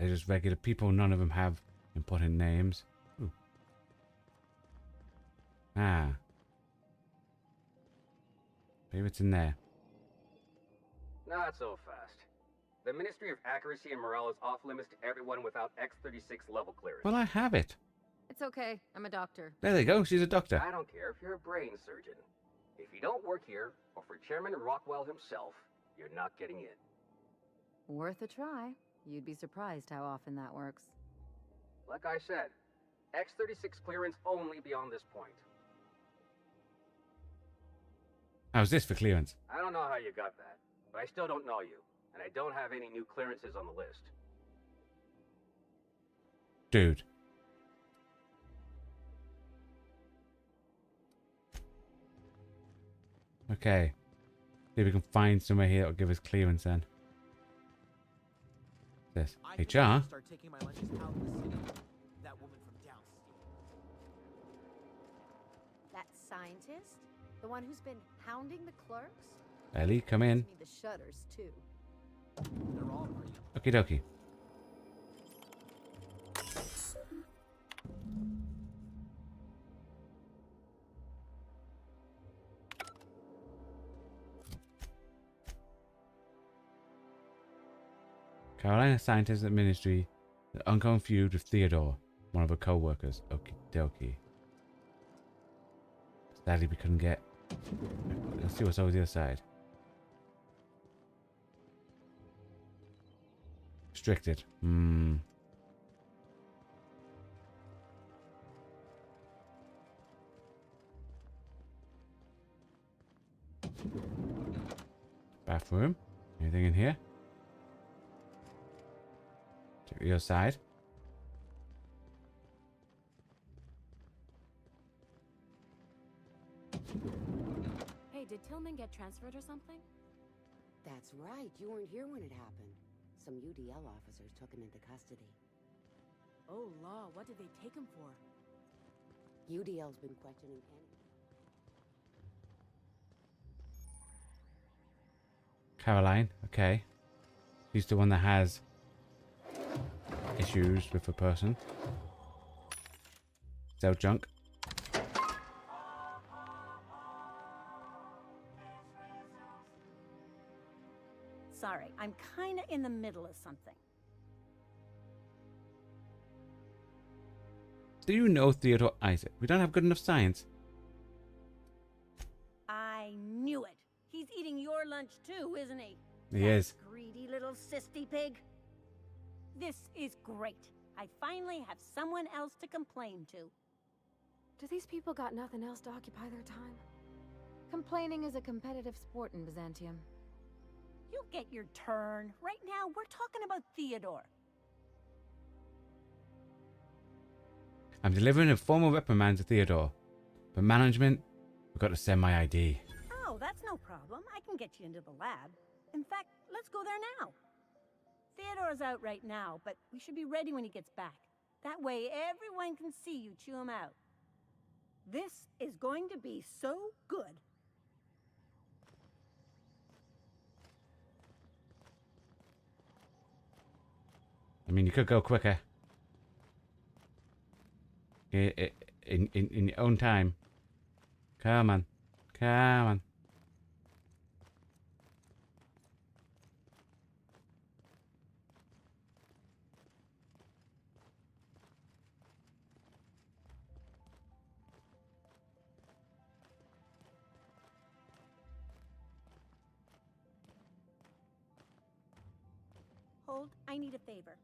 Speaker 1: They're just regular people. None of them have important names. Ooh. Ah. Maybe it's in there.
Speaker 13: Not so fast. The Ministry of Accuracy and Morale is off limits to everyone without X-36 level clearance.
Speaker 1: Well, I have it.
Speaker 7: It's okay. I'm a doctor.
Speaker 1: There they go. She's a doctor.
Speaker 13: I don't care if you're a brain surgeon. If you don't work here, or for Chairman Rockwell himself, you're not getting in.
Speaker 7: Worth a try. You'd be surprised how often that works.
Speaker 13: Like I said, X-36 clearance only beyond this point.
Speaker 1: How's this for clearance?
Speaker 13: I don't know how you got that, but I still don't know you, and I don't have any new clearances on the list.
Speaker 1: Dude. Okay. See if we can find somewhere here that'll give us clearance then. This. HR?
Speaker 11: Start taking my lunches out of the city. That woman from downstairs.
Speaker 12: That scientist? The one who's been hounding the clerks?
Speaker 1: Ellie, come in.
Speaker 12: Gives me the shudders, too.
Speaker 11: They're all pretty.
Speaker 1: Okie dokie. Carolina scientist at Ministry, the ongoing feud with Theodore, one of her co-workers. Okie dokie. Sadly, we couldn't get. Let's see what's over the other side. Restricted. Bathroom. Anything in here? Check the other side.
Speaker 5: Hey, did Tillman get transferred or something?
Speaker 16: That's right. You weren't here when it happened. Some UDL officers took him into custody.
Speaker 5: Oh, law, what did they take him for?
Speaker 16: UDL's been questioning Kenny.
Speaker 1: Caroline, okay. She's the one that has issues with a person. Sell junk.
Speaker 17: Sorry, I'm kinda in the middle of something.
Speaker 1: Do you know Theodore Isaac? We don't have good enough science.
Speaker 17: I knew it. He's eating your lunch too, isn't he?
Speaker 1: He is.
Speaker 17: Greedy little cysty pig. This is great. I finally have someone else to complain to.
Speaker 5: Do these people got nothing else to occupy their time?
Speaker 7: Complaining is a competitive sport in Byzantium.
Speaker 17: You'll get your turn. Right now, we're talking about Theodore.
Speaker 1: I'm delivering a formal reprimand to Theodore. But management, we've got to send my ID.
Speaker 17: Oh, that's no problem. I can get you into the lab. In fact, let's go there now. Theodore's out right now, but we should be ready when he gets back. That way, everyone can see you chew him out. This is going to be so good.
Speaker 1: I mean, you could go quicker. In your own time. Come on. Come on.
Speaker 17: Hold, I need a favor.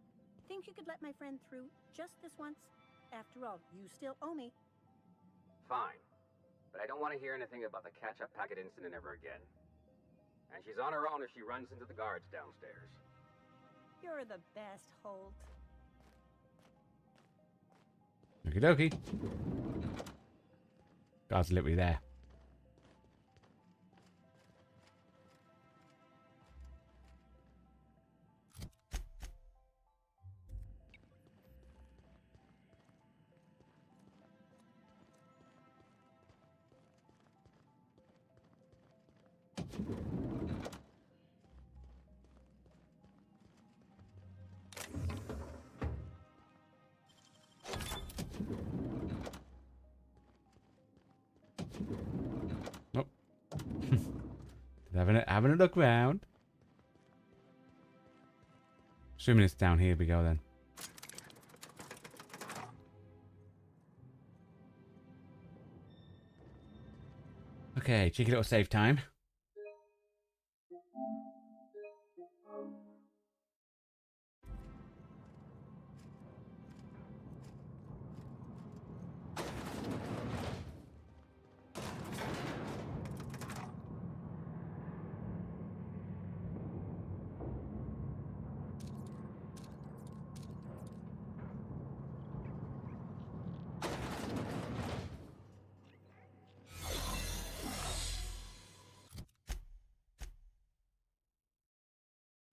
Speaker 17: Think you could let my friend through just this once? After all, you still owe me.
Speaker 13: Fine. But I don't want to hear anything about the catch-up packet incident ever again. And she's on her own if she runs into the guards downstairs.
Speaker 17: You're the best, Holt.
Speaker 1: Okie dokie. Guards literally there. Nope. having a look round. Assuming it's down here we go then. Okay, cheeky little save time.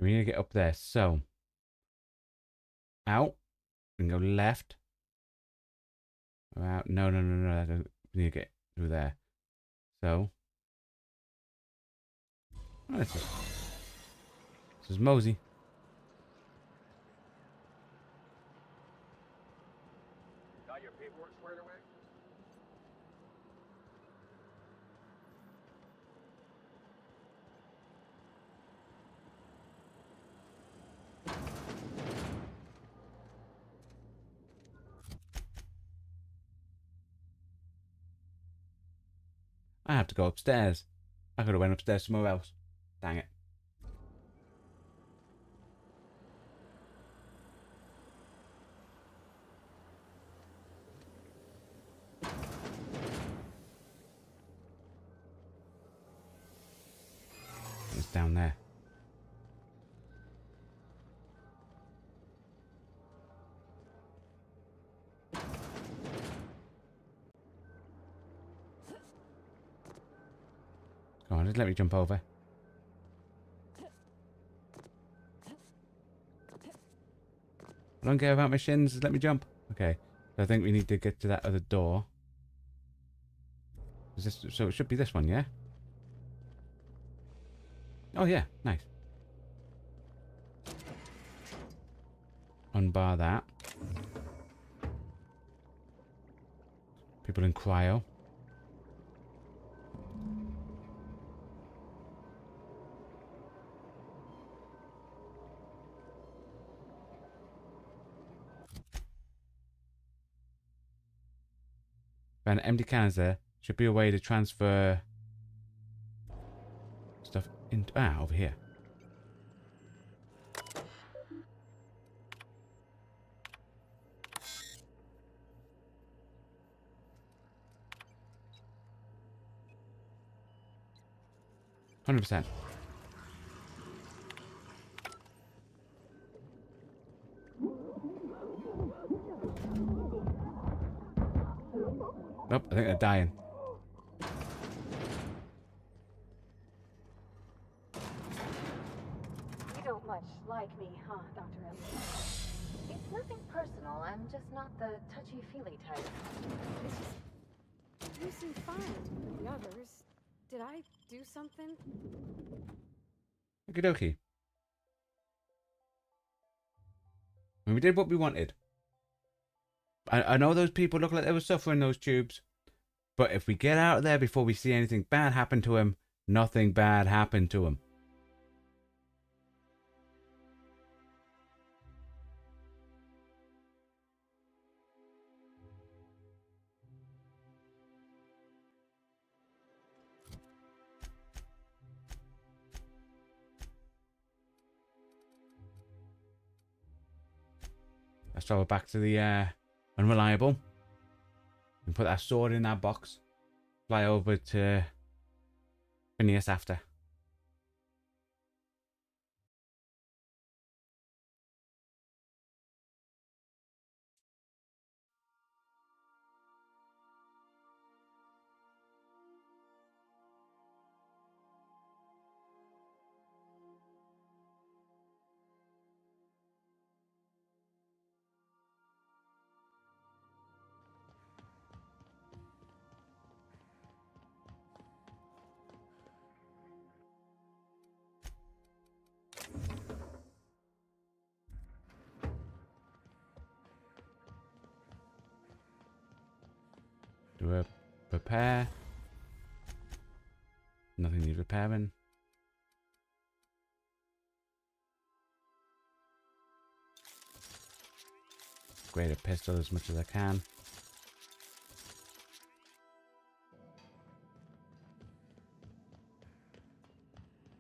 Speaker 1: We need to get up there. So, out. We can go left. Out. No. We need to get through there. So, oh, this is Mosey.
Speaker 13: Got your paperwork squared away?
Speaker 1: I have to go upstairs. I could have went upstairs somewhere else. Dang it. It's down there. Come on, just let me jump over. I don't care about my shins, just let me jump. Okay, so I think we need to get to that other door. Is this, so it should be this one, yeah? Oh yeah, nice. Unbar that. People in cryo. Found empty cans there. Should be a way to transfer stuff into over here. %. Nope, I think they're dying.
Speaker 9: You don't much like me, huh, Dr. Elliot? It's nothing personal. I'm just not the touchy-feely type.
Speaker 5: You seem fine with the others. Did I do something?
Speaker 1: Okie dokie. And we did what we wanted. I know those people look like they were suffering those tubes. But if we get out of there before we see anything bad happen to him, nothing bad happened to him. Let's travel back to the Unreliable. And put that sword in that box. Fly over to Phineas after. Do a repair. Nothing needs repairing. Upgrade a pistol as much as I can.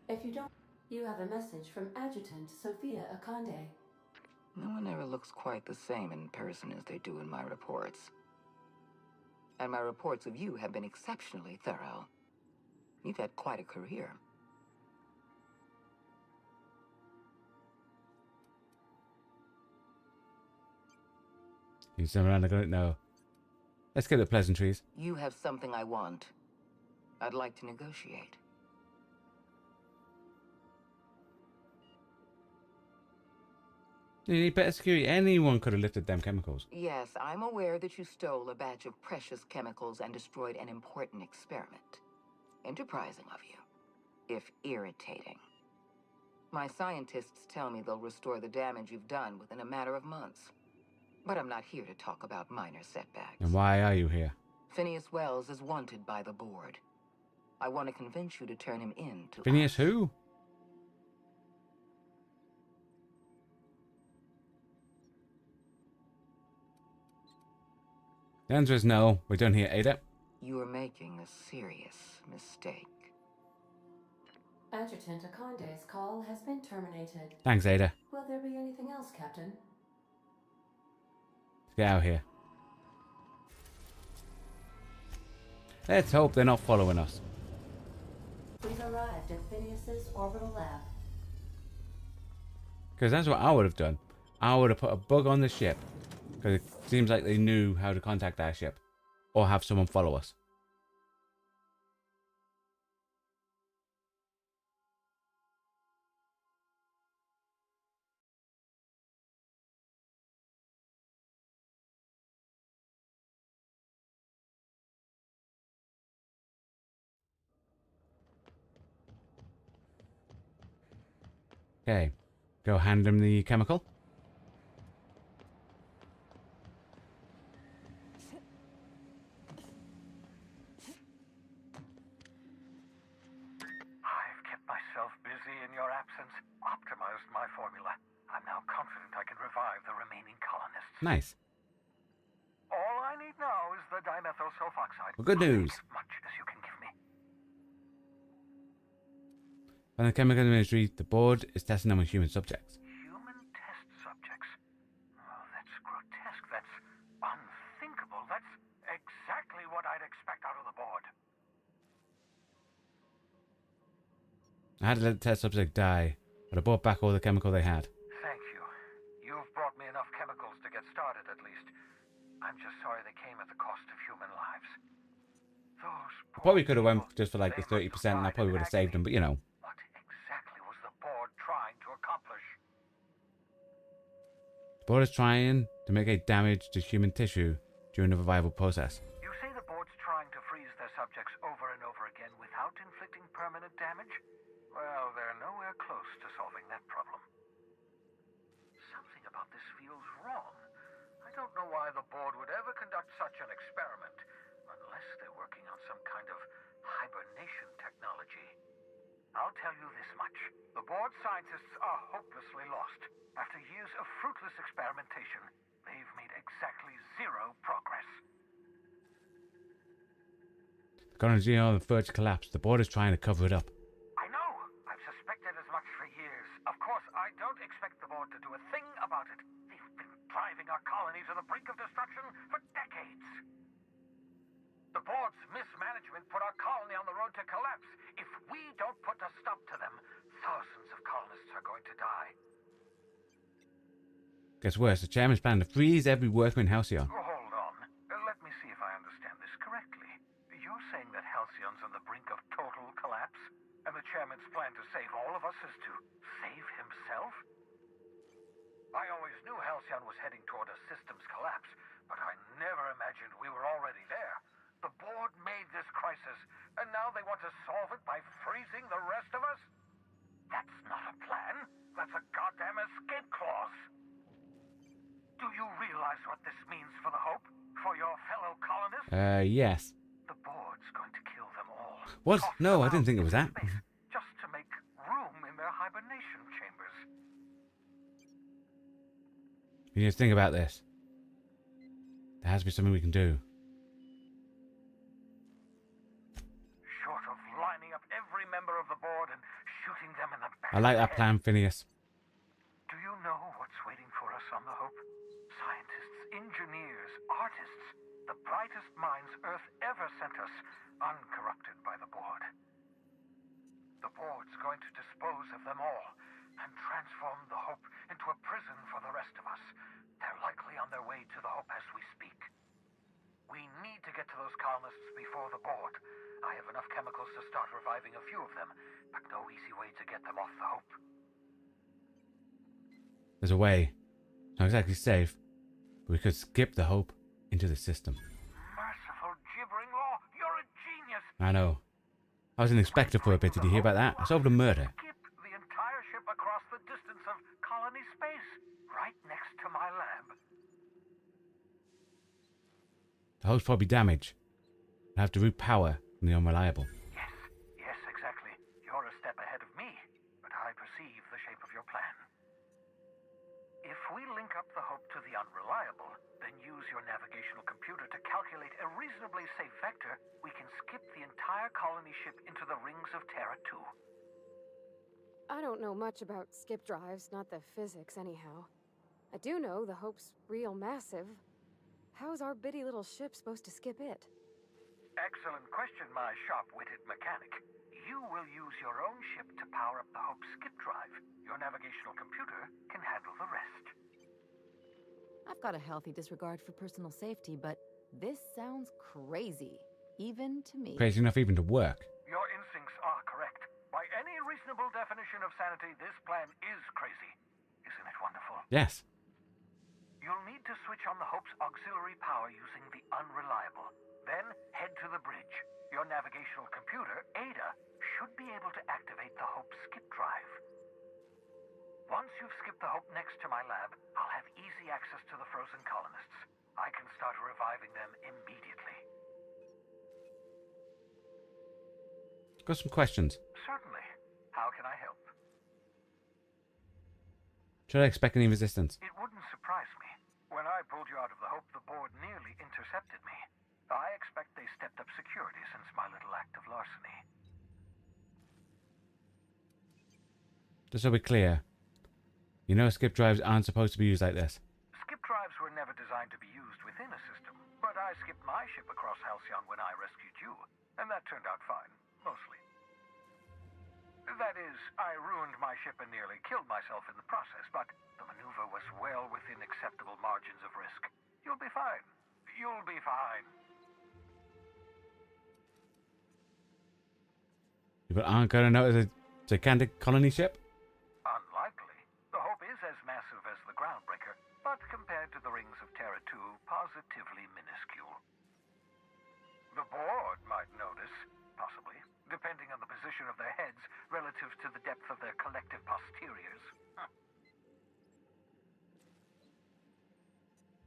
Speaker 18: If you don't, you have a message from Adjutant Sophia Akande.
Speaker 19: No one ever looks quite the same in person as they do in my reports. And my reports of you have been exceptionally thorough. You've had quite a career.
Speaker 1: You sound around, I don't know. Let's get the pleasantries.
Speaker 19: You have something I want. I'd like to negotiate.
Speaker 1: You need better security. Anyone could have lifted them chemicals.
Speaker 19: Yes, I'm aware that you stole a batch of precious chemicals and destroyed an important experiment. Enterprising of you, if irritating. My scientists tell me they'll restore the damage you've done within a matter of months. But I'm not here to talk about minor setbacks.
Speaker 1: And why are you here?
Speaker 19: Phineas Wells is wanted by the board. I want to convince you to turn him in to
Speaker 1: Phineas
Speaker 19: us.
Speaker 1: who? The answer is no. We're done here, Ada.
Speaker 19: You are making a serious mistake.
Speaker 18: Adjutant Akonde's call has been terminated.
Speaker 1: Thanks, Ada.
Speaker 18: Will there be anything else, Captain?
Speaker 1: Let's get out of here. Let's hope they're not following us.
Speaker 18: We've arrived at Phineas's orbital lab.
Speaker 1: Because that's what I would have done. I would have put a bug on the ship. Because it seems like they knew how to contact our ship. Or have someone follow us. Okay. Go hand him the chemical.
Speaker 20: I've kept myself busy in your absence, optimized my formula. I'm now confident I can revive the remaining colonists.
Speaker 1: Nice.
Speaker 20: All I need now is the dimethyl sulfoxide.
Speaker 1: Well, good news.
Speaker 20: As much as you can give me.
Speaker 1: By the chemical ministry, the board is testing them on human subjects.
Speaker 20: Human test subjects? Oh, that's grotesque. That's unthinkable. That's exactly what I'd expect out of the board.
Speaker 1: I had to let the test subject die, but I brought back all the chemical they had.
Speaker 20: Thank you. You've brought me enough chemicals to get started, at least. I'm just sorry they came at the cost of human lives. Those
Speaker 1: I probably could have went just for like the 30% and I probably would have saved them, but you know.
Speaker 20: What exactly was the board trying to accomplish?
Speaker 1: The board is trying to mitigate damage to human tissue during the revival process.
Speaker 20: You say the board's trying to freeze their subjects over and over again without inflicting permanent damage? Well, they're nowhere close to solving that problem. Something about this feels wrong. I don't know why the board would ever conduct such an experiment, unless they're working on some kind of hibernation technology. I'll tell you this much. The board scientists are hopelessly lost. After years of fruitless experimentation, they've made exactly zero progress.
Speaker 1: The colony on the verge of collapse. The board is trying to cover it up.
Speaker 20: I know. I've suspected as much for years. Of course, I don't expect the board to do a thing about it. They've been driving our colony to the brink of destruction for decades. The board's mismanagement put our colony on the road to collapse. If we don't put a stop to them, thousands of colonists are going to die.
Speaker 1: Gets worse. The chairman's planning to freeze every worker in Halcyon.
Speaker 20: Hold on. Let me see if I understand this correctly. You're saying that Halcyon's on the brink of total collapse? And the chairman's plan to save all of us is to save himself? I always knew Halcyon was heading toward a systems collapse, but I never imagined we were already there. The board made this crisis, and now they want to solve it by freezing the rest of us? That's not a plan. That's a goddamn escape clause. Do you realize what this means for the Hope? For your fellow colonists?
Speaker 1: Yes.
Speaker 20: The board's going to kill them all.
Speaker 1: What? No, I didn't think it was that.
Speaker 20: Just to make room in their hibernation chambers.
Speaker 1: You need to think about this. There has to be something we can do.
Speaker 20: Short of lining up every member of the board and shooting them in the back.
Speaker 1: I like that plan, Phineas.
Speaker 20: Do you know what's waiting for us on the Hope? Scientists, engineers, artists. The brightest minds Earth ever sent us, uncorrupted by the board. The board's going to dispose of them all and transform the Hope into a prison for the rest of us. They're likely on their way to the Hope as we speak. We need to get to those colonists before the board. I have enough chemicals to start reviving a few of them, but no easy way to get them off the Hope.
Speaker 1: There's a way. Not exactly safe, but we could skip the hope into the system.
Speaker 20: Merciful gibbering law, you're a genius.
Speaker 1: I know. I was an inspector for a bit. Did you hear about that? I solved a murder.
Speaker 20: Skip the entire ship across the distance of colony space, right next to my lab.
Speaker 1: The hope's probably damaged. I have to route power from the unreliable.
Speaker 20: Yes, exactly. You're a step ahead of me, but I perceive the shape of your plan. If we link up the hope to the unreliable, then use your navigational computer to calculate a reasonably safe vector, we can skip the entire colony ship into the rings of Terra 2.
Speaker 5: I don't know much about skip drives, not the physics anyhow. I do know the Hope's real massive. How's our bitty little ship supposed to skip it?
Speaker 20: Excellent question, my sharp-witted mechanic. You will use your own ship to power up the Hope's skip drive. Your navigational computer can handle the rest.
Speaker 7: I've got a healthy disregard for personal safety, but this sounds crazy, even to me.
Speaker 1: Crazy enough even to work.
Speaker 20: Your instincts are correct. By any reasonable definition of sanity, this plan is crazy. Isn't it wonderful?
Speaker 1: Yes.
Speaker 20: You'll need to switch on the Hope's auxiliary power using the unreliable. Then head to the bridge. Your navigational computer, Ada, should be able to activate the Hope's skip drive. Once you've skipped the Hope next to my lab, I'll have easy access to the frozen colonists. I can start reviving them immediately.
Speaker 1: Got some questions.
Speaker 20: Certainly. How can I help?
Speaker 1: Should I expect any resistance?
Speaker 20: It wouldn't surprise me. When I pulled you out of the Hope, the board nearly intercepted me. I expect they stepped up security since my little act of larceny.
Speaker 1: Just so we're clear, you know skip drives aren't supposed to be used like this.
Speaker 20: Skip drives were never designed to be used within a system, but I skipped my ship across Halcyon when I rescued you, and that turned out fine, mostly. That is, I ruined my ship and nearly killed myself in the process, but the maneuver was well within acceptable margins of risk. You'll be fine. You'll be fine.
Speaker 1: People aren't going to notice a gigantic colony ship?
Speaker 20: Unlikely. The Hope is as massive as the Groundbreaker, but compared to the rings of Terra 2, positively minuscule. The board might notice, possibly, depending on the position of their heads relative to the depth of their collective posteriors.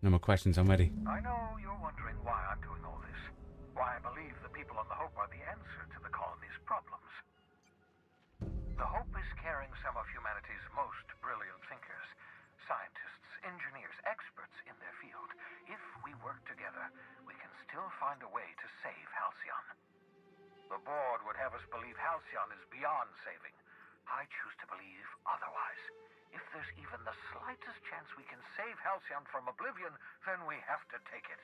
Speaker 1: No more questions, I'm ready.
Speaker 20: I know you're wondering why I'm doing all this. Why I believe the people on the Hope are the answer to the colony's problems. The Hope is carrying some of humanity's most brilliant thinkers, scientists, engineers, experts in their field. If we work together, we can still find a way to save Halcyon. The board would have us believe Halcyon is beyond saving. I choose to believe otherwise. If there's even the slightest chance we can save Halcyon from oblivion, then we have to take it.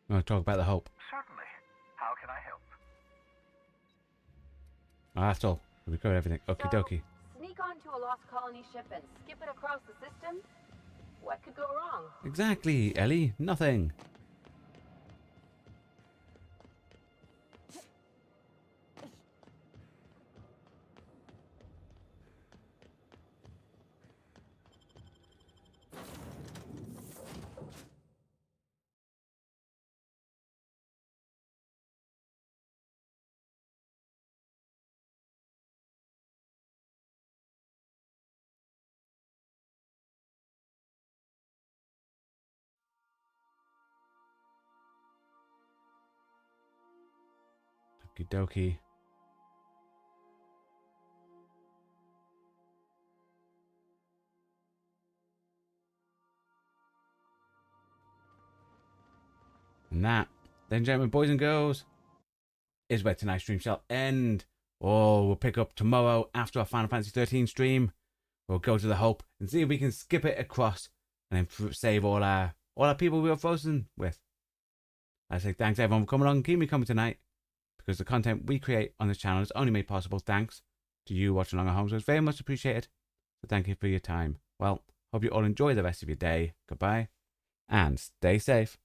Speaker 1: I want to talk about the Hope.
Speaker 20: Certainly. How can I help?
Speaker 1: Oh, that's all. We covered everything. Okie dokie.
Speaker 18: Sneak onto a lost colony ship and skip it across the system? What could go wrong?
Speaker 1: Exactly, Ellie. Nothing. Okie dokie. And that, ladies and gentlemen, boys and girls, is where tonight's stream shall end. Oh, we'll pick up tomorrow after our Final Fantasy 13 stream. We'll go to the Hope and see if we can skip it across and then save all our people we were frozen with. I say thanks everyone for coming along and keep me coming tonight, because the content we create on this channel is only made possible thanks to you watching along at home, so it's very much appreciated. So thank you for your time. Well, hope you all enjoy the rest of your day. Goodbye, and stay safe.